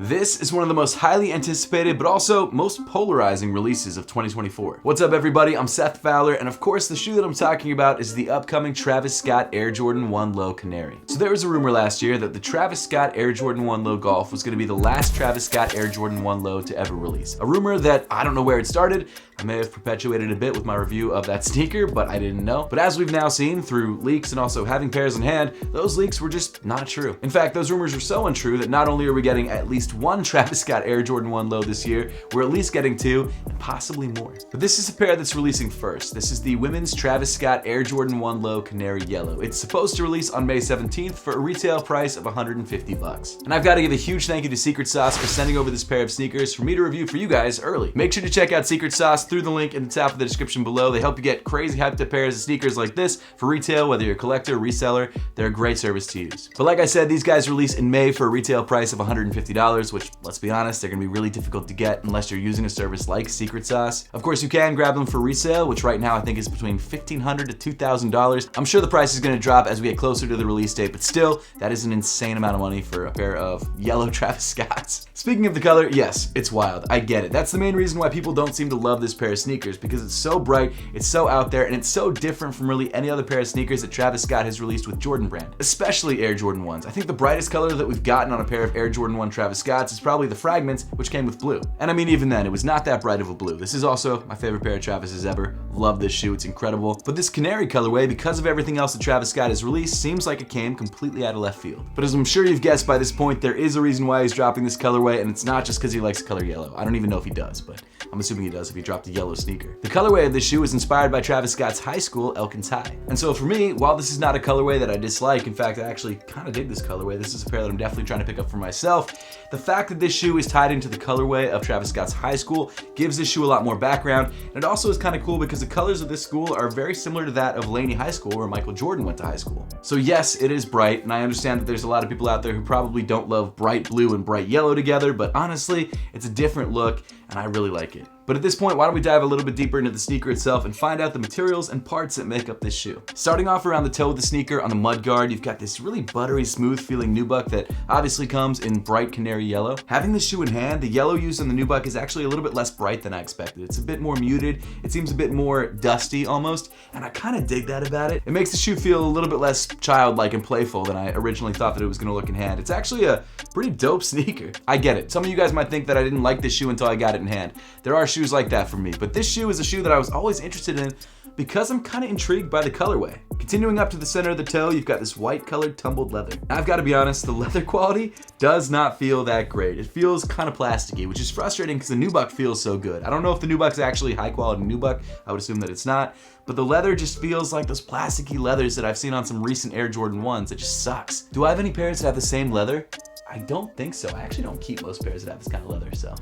This is one of the most highly anticipated but also most polarizing releases of 2024. What's up everybody, I'm Seth Fowler, and of course the shoe that I'm talking about is the upcoming Travis Scott Air Jordan 1 Low Canary. So there was a rumor last year that the Travis Scott Air Jordan 1 Low Golf was going to be the last Travis Scott Air Jordan 1 Low to ever release. A rumor that I don't know where it started. I may have perpetuated a bit with my review of that sneaker, but I didn't know. But as we've now seen through leaks and also having pairs in hand, those leaks were just not true. In fact, those rumors are so untrue that not only are we getting at least one Travis Scott Air Jordan 1 Low this year, we're at least getting two and possibly more. But this is a pair that's releasing first. This is the women's Travis Scott Air Jordan 1 Low Canary Yellow. It's supposed to release on May 17th for a retail price of $150. And I've got to give a huge thank you to Secret Sauce for sending over this pair of sneakers for me to review for you guys early. Make sure to check out Secret Sauce through the link in the top of the description below. They help you get crazy hyped up pairs of sneakers like this for retail, whether you're a collector or reseller. They're a great service to use. But like I said, these guys release in May for a retail price of $150, which, let's be honest, they're gonna be really difficult to get unless you're using a service like Secret Sauce. Of course, you can grab them for resale, which right now I think is between $1,500 to $2,000. I'm sure the price is gonna drop as we get closer to the release date, but still, that is an insane amount of money for a pair of yellow Travis Scotts. Speaking of the color, yes, it's wild. I get it. That's the main reason why people don't seem to love this pair of sneakers, because it's so bright, it's so out there, and it's so different from really any other pair of sneakers that Travis Scott has released with Jordan Brand, especially Air Jordan 1s. I think the brightest color that we've gotten on a pair of Air Jordan 1 Travis Scotts is probably the Fragments, which came with blue. And I mean, even then, it was not that bright of a blue. This is also my favorite pair of Travis's ever. Love this shoe, it's incredible. But this Canary colorway, because of everything else that Travis Scott has released, seems like it came completely out of left field. But as I'm sure you've guessed by this point, there is a reason why he's dropping this colorway, and it's not just because he likes the color yellow. I don't even know if he does, but I'm assuming he does if he dropped a yellow sneaker. The colorway of this shoe is inspired by Travis Scott's high school, ELKINS High. And so for me, while this is not a colorway that I dislike, in fact, I actually kind of dig this colorway. This is a pair that I'm definitely trying to pick up for myself. The fact that this shoe is tied into the colorway of Travis Scott's high school gives this shoe a lot more background. And it also is kind of cool because the colors of this school are very similar to that of Laney High School, where Michael Jordan went to high school. So yes, it is bright, and I understand that there's a lot of people out there who probably don't love bright blue and bright yellow together, but honestly, it's a different look, and I really like it. But at this point, why don't we dive a little bit deeper into the sneaker itself and find out the materials and parts that make up this shoe. Starting off around the toe of the sneaker on the mud guard, you've got this really buttery, smooth feeling nubuck that obviously comes in bright canary yellow. Having this shoe in hand, the yellow used on the nubuck is actually a little bit less bright than I expected. It's a bit more muted, it seems a bit more dusty almost, and I kind of dig that about it. It makes the shoe feel a little bit less childlike and playful than I originally thought that it was gonna look in hand. It's actually a pretty dope sneaker. I get it. Some of you guys might think that I didn't like this shoe until I got it in hand. There are shoes like that for me, but this shoe is a shoe that I was always interested in because I'm kind of intrigued by the colorway. Continuing up to the center of the toe, you've got this white colored tumbled leather. I've got to be honest, the leather quality does not feel that great. It feels kind of plasticky, which is frustrating because the nubuck feels so good. I don't know if the nubuck's actually high quality nubuck. I would assume that it's not, but the leather just feels like those plasticky leathers that I've seen on some recent Air Jordan 1s. It just sucks. Do I have any pairs that have the same leather? I don't think so. I actually don't keep most pairs that have this kind of leather, so.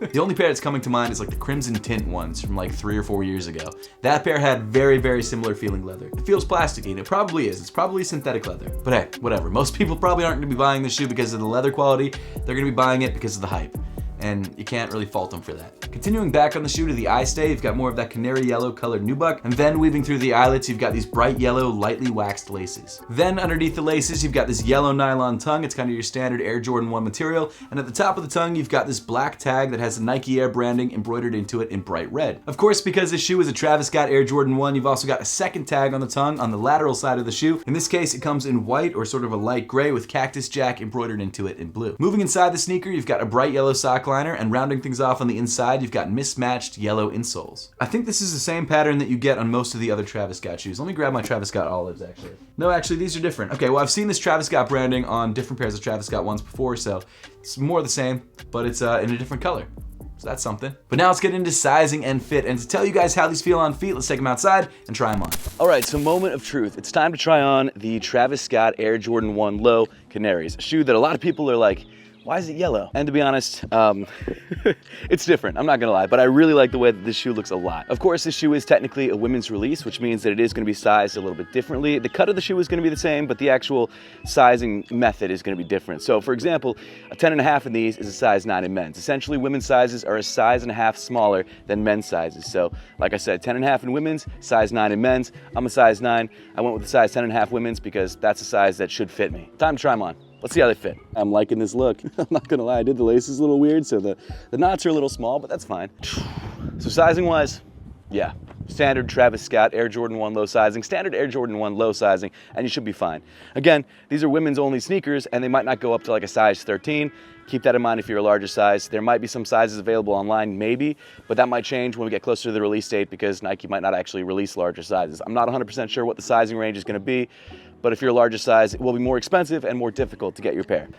The only pair that's coming to mind is like the crimson tint ones from like 3 or 4 years ago. That pair had very, very similar feeling leather. It feels plasticky, and it probably is. It's probably synthetic leather. But hey, whatever. Most people probably aren't gonna be buying this shoe because of the leather quality. They're gonna be buying it because of the hype. And you can't really fault them for that. Continuing back on the shoe to the eye stay, you've got more of that canary yellow colored nubuck, and then weaving through the eyelets, you've got these bright yellow, lightly waxed laces. Then underneath the laces, you've got this yellow nylon tongue. It's kind of your standard Air Jordan 1 material, and at the top of the tongue, you've got this black tag that has the Nike Air branding embroidered into it in bright red. Of course, because this shoe is a Travis Scott Air Jordan 1, you've also got a second tag on the tongue on the lateral side of the shoe. In this case, it comes in white or sort of a light gray with Cactus Jack embroidered into it in blue. Moving inside the sneaker, you've got a bright yellow sock liner, and rounding things off on the inside, you've got mismatched yellow insoles. I think this is the same pattern that you get on most of the other Travis Scott shoes. Let me grab my Travis Scott Olives, actually. No, actually, these are different. Okay, well, I've seen this Travis Scott branding on different pairs of Travis Scott ones before, so it's more the same, but it's in a different color. So that's something. But now let's get into sizing and fit. And to tell you guys how these feel on feet, let's take them outside and try them on. All right, so moment of truth. It's time to try on the Travis Scott Air Jordan 1 Low Canaries, a shoe that a lot of people are like, why is it yellow? And to be honest, it's different, I'm not gonna lie, but I really like the way that this shoe looks a lot. Of course, this shoe is technically a women's release, which means that it is gonna be sized a little bit differently. The cut of the shoe is gonna be the same, but the actual sizing method is gonna be different. So for example, a 10.5 in these is a size 9 in men's. Essentially, women's sizes are a size and a half smaller than men's sizes. So like I said, 10.5 in women's, size 9 in men's. I'm a size 9. I went with the size 10.5 women's because that's a size that should fit me. Time to try them on. let's see how they fit. I'm liking this look. I'm not gonna lie, I did the laces a little weird, so the knots are a little small, but that's fine. So sizing wise, yeah, standard Travis Scott Air Jordan 1 low sizing, standard Air Jordan 1 low sizing, and you should be fine. Again, these are women's only sneakers, and they might not go up to like a size 13. Keep that in mind if you're a larger size. There might be some sizes available online, maybe, but that might change when we get closer to the release date because Nike might not actually release larger sizes. I'm not 100% sure what the sizing range is gonna be, but if you're a larger size, it will be more expensive and more difficult to get your pair.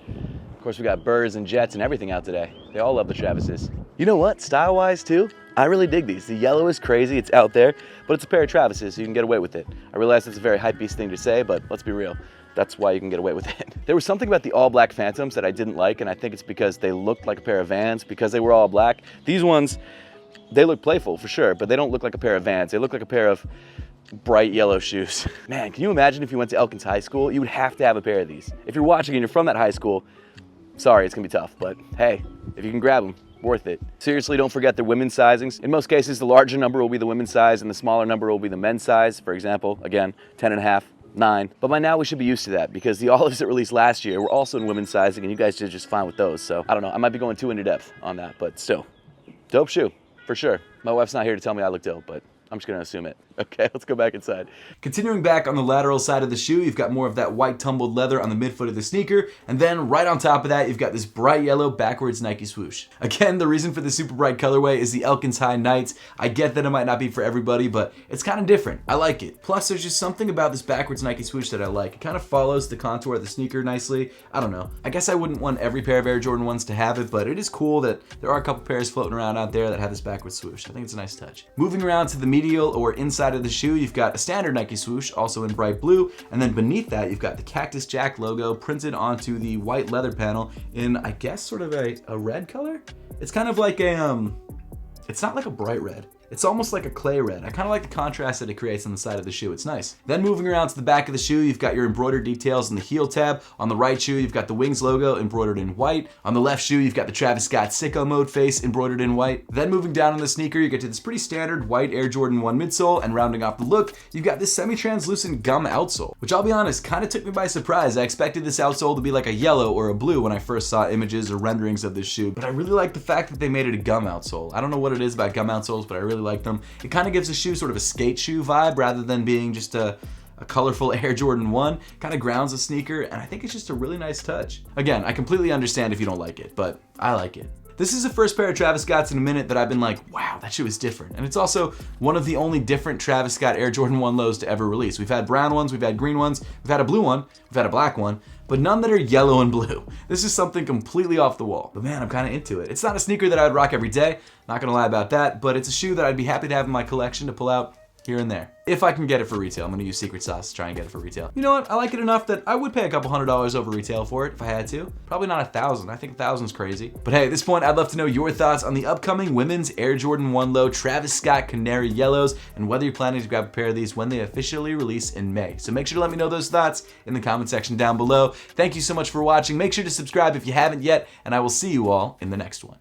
Of course, we got birds and jets and everything out today. They all love the Travises. You know what, style-wise too, I really dig these. The yellow is crazy, it's out there, but it's a pair of Travises, so you can get away with it. I realize it's a very hype-beast thing to say, but let's be real. That's why you can get away with it. There was something about the all black Phantoms that I didn't like, and I think it's because they looked like a pair of Vans because they were all black. These ones, they look playful for sure, but they don't look like a pair of Vans. They look like a pair of bright yellow shoes. Man, can you imagine if you went to ELKINS High School? You would have to have a pair of these. If you're watching and you're from that high school, sorry, it's gonna be tough, but hey, if you can grab them, worth it. Seriously, don't forget the women's sizings. In most cases, the larger number will be the women's size and the smaller number will be the men's size. For example, again, 10.5. 9. But by now we should be used to that because the olives that released last year were also in women's sizing and you guys did just fine with those. So I don't know, I might be going too into depth on that, but still, dope shoe, for sure. My wife's not here to tell me I look dope, but I'm just gonna assume it. Okay, let's go back inside. Continuing back on the lateral side of the shoe, you've got more of that white tumbled leather on the midfoot of the sneaker, and then right on top of that, you've got this bright yellow backwards Nike swoosh. Again, the reason for the super bright colorway is the ELKINS High Knights. I get that it might not be for everybody, but it's kind of different. I like it. Plus, there's just something about this backwards Nike swoosh that I like. It kind of follows the contour of the sneaker nicely. I don't know. I guess I wouldn't want every pair of Air Jordan 1s to have it, but it is cool that there are a couple pairs floating around out there that have this backwards swoosh. I think it's a nice touch. Moving around to the medial or inside of the shoe, you've got a standard Nike swoosh, also in bright blue, and then beneath that you've got the Cactus Jack logo printed onto the white leather panel in, I guess, sort of a red color? It's kind of like a, it's not like a bright red. It's almost like a clay red. I kind of like the contrast that it creates on the side of the shoe. It's nice. Then moving around to the back of the shoe, you've got your embroidered details in the heel tab. On the right shoe, you've got the Wings logo embroidered in white. On the left shoe, you've got the Travis Scott Sicko Mode face embroidered in white. Then moving down on the sneaker, you get to this pretty standard white Air Jordan 1 midsole, and rounding off the look, you've got this semi-translucent gum outsole, which I'll be honest, kind of took me by surprise. I expected this outsole to be like a yellow or a blue when I first saw images or renderings of this shoe, but I really like the fact that they made it a gum outsole. I don't know what it is about gum outsoles, but I really like them. It kind of gives the shoe sort of a skate shoe vibe rather than being just a colorful Air Jordan 1. Kind of grounds the sneaker, and I think it's just a really nice touch. Again, I completely understand if you don't like it, but I like it. This is the first pair of Travis Scotts in a minute that I've been like, wow, that shoe is different. And it's also one of the only different Travis Scott Air Jordan 1 lows to ever release. We've had brown ones, we've had green ones, we've had a blue one, we've had a black one, but none that are yellow and blue. This is something completely off the wall. But man, I'm kind of into it. It's not a sneaker that I'd rock every day, not gonna lie about that, but it's a shoe that I'd be happy to have in my collection to pull out here and there. If I can get it for retail, I'm gonna use secret sauce to try and get it for retail. You know what, I like it enough that I would pay a couple $100s over retail for it if I had to. Probably not 1,000, I think 1,000's crazy. But hey, at this point, I'd love to know your thoughts on the upcoming women's Air Jordan 1 low Travis Scott Canary Yellows, and whether you're planning to grab a pair of these when they officially release in May. So make sure to let me know those thoughts in the comment section down below. Thank you so much for watching. Make sure to subscribe if you haven't yet, and I will see you all in the next one.